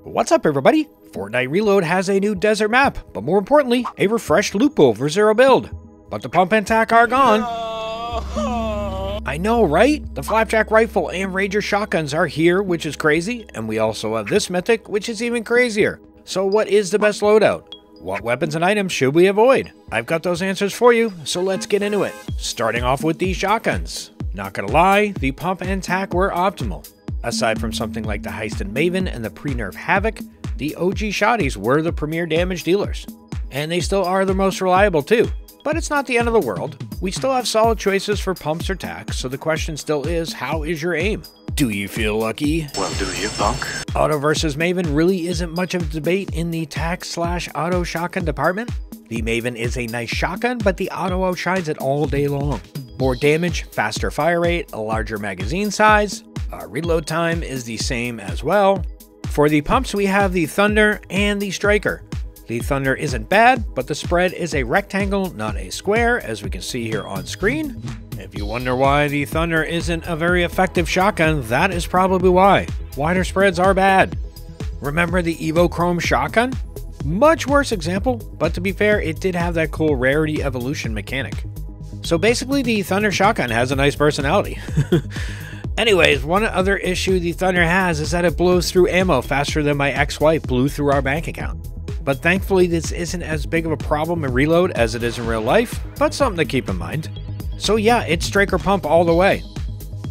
What's up, everybody? Fortnite Reload has a new desert map, but more importantly, a refreshed loot pool for zero build. But the pump and tack are gone. I know, right? The flapjack rifle and ranger shotguns are here, which is crazy, and we also have this mythic, which is even crazier. So what is the best loadout? What weapons and items should we avoid? I've got those answers for you, so let's get into it. Starting off with these shotguns. Not gonna lie, the pump and tack were optimal. Aside from something like the Heisted Maven and the pre-nerf Havoc, the OG shotties were the premier damage dealers. And they still are the most reliable too. But it's not the end of the world. We still have solid choices for pumps or tacks, so the question still is, how is your aim? Do you feel lucky? Well, do you, punk? Auto versus Maven really isn't much of a debate in the tack/auto shotgun department. The Maven is a nice shotgun, but the auto outshines it all day long. More damage, faster fire rate, a larger magazine size. Reload time is the same as well. For the pumps, we have the Thunder and the Striker. The Thunder isn't bad, but the spread is a rectangle, not a square, as we can see here on screen. If you wonder why the Thunder isn't a very effective shotgun, that is probably why. Wider spreads are bad. Remember the Evo Chrome shotgun? Much worse example, but to be fair, it did have that cool rarity evolution mechanic. So basically, the Thunder shotgun has a nice personality. Anyways, one other issue the Thunder has is that it blows through ammo faster than my ex-wife blew through our bank account. But thankfully this isn't as big of a problem in Reload as it is in real life, but something to keep in mind. So yeah, it's Striker Pump all the way.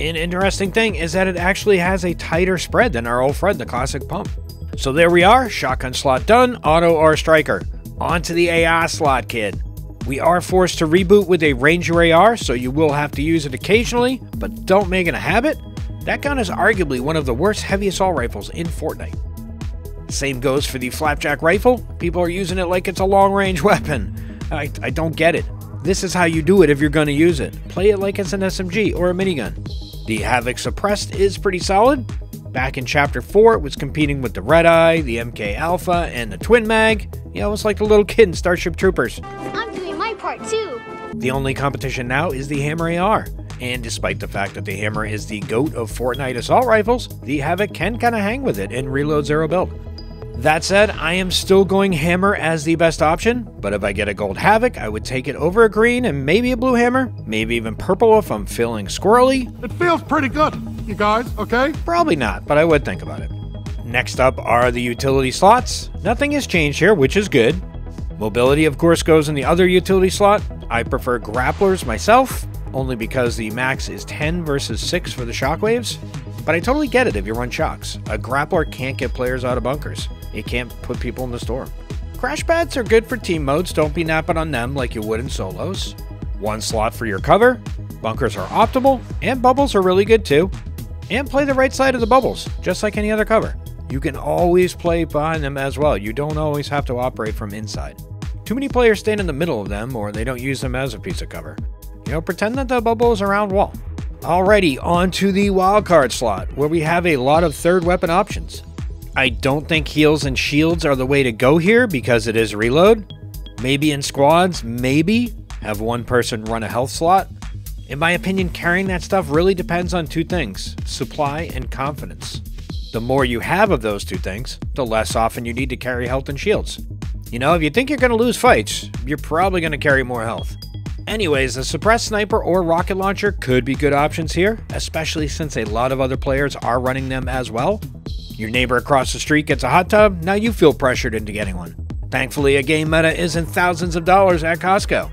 An interesting thing is that it actually has a tighter spread than our old friend, the classic Pump. So there we are, shotgun slot done, auto or Striker. On to the AI slot, kid. We are forced to reboot with a Ranger AR, so you will have to use it occasionally, but don't make it a habit. That gun is arguably one of the worst heavy assault rifles in Fortnite. Same goes for the Flapjack rifle. People are using it like it's a long-range weapon. I don't get it. This is how you do it if you're going to use it. Play it like it's an SMG or a minigun. The Havoc Suppressed is pretty solid. Back in Chapter 4, it was competing with the Red Eye, the MK Alpha, and the Twin Mag. You know, it's like the little kid in Starship Troopers. I'm doing my part too. The only competition now is the Hammer AR. And despite the fact that the Hammer is the GOAT of Fortnite assault rifles, the Havoc can kinda hang with it in Reload Zero build. That said, I am still going Hammer as the best option, but if I get a gold Havoc, I would take it over a green and maybe a blue Hammer, maybe even purple if I'm feeling squirrely. It feels pretty good, you guys, okay? Probably not, but I would think about it. Next up are the utility slots. Nothing has changed here, which is good. Mobility, of course, goes in the other utility slot. I prefer grapplers myself, only because the max is 10 versus 6 for the shockwaves. But I totally get it if you run shocks. A grappler can't get players out of bunkers. It can't put people in the storm. Crash pads are good for team modes, don't be napping on them like you would in solos. One slot for your cover. Bunkers are optimal, and bubbles are really good too. And play the right side of the bubbles, just like any other cover. You can always play behind them as well. You don't always have to operate from inside. Too many players stand in the middle of them, or they don't use them as a piece of cover. You know, pretend that the bubble is a round wall. Alrighty, on to the wildcard slot, where we have a lot of third weapon options. I don't think heals and shields are the way to go here because it is Reload. Maybe in squads, maybe have one person run a health slot. In my opinion, carrying that stuff really depends on two things, supply and confidence. The more you have of those two things, the less often you need to carry health and shields. You know, if you think you're going to lose fights, you're probably going to carry more health. Anyways, the suppressed sniper or rocket launcher could be good options here, especially since a lot of other players are running them as well. Your neighbor across the street gets a hot tub, now you feel pressured into getting one. Thankfully, a game meta isn't thousands of dollars at Costco.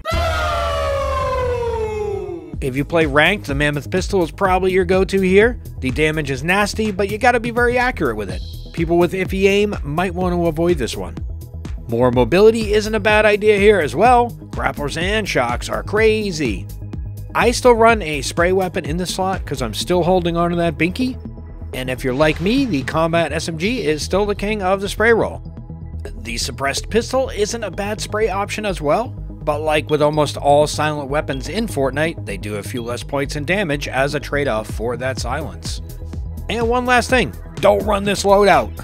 If you play ranked, the Mammoth Pistol is probably your go-to here. The damage is nasty, but you gotta be very accurate with it. People with iffy aim might want to avoid this one. More mobility isn't a bad idea here as well. Grapplers and shocks are crazy. I still run a spray weapon in the slot because I'm still holding on to that binky. And if you're like me, the Combat SMG is still the king of the spray roll. The suppressed pistol isn't a bad spray option as well, but like with almost all silent weapons in Fortnite, they do a few less points in damage as a trade-off for that silence. And one last thing, don't run this loadout.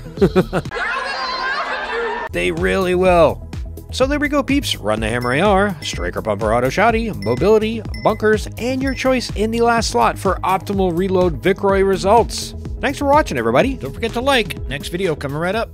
They really will. So there we go, peeps. Run the Hammer AR, Striker Pumper Auto Shotty, Mobility, Bunkers, and your choice in the last slot for optimal Reload Vicroy results. Thanks for watching, everybody. Don't forget to like. Next video coming right up.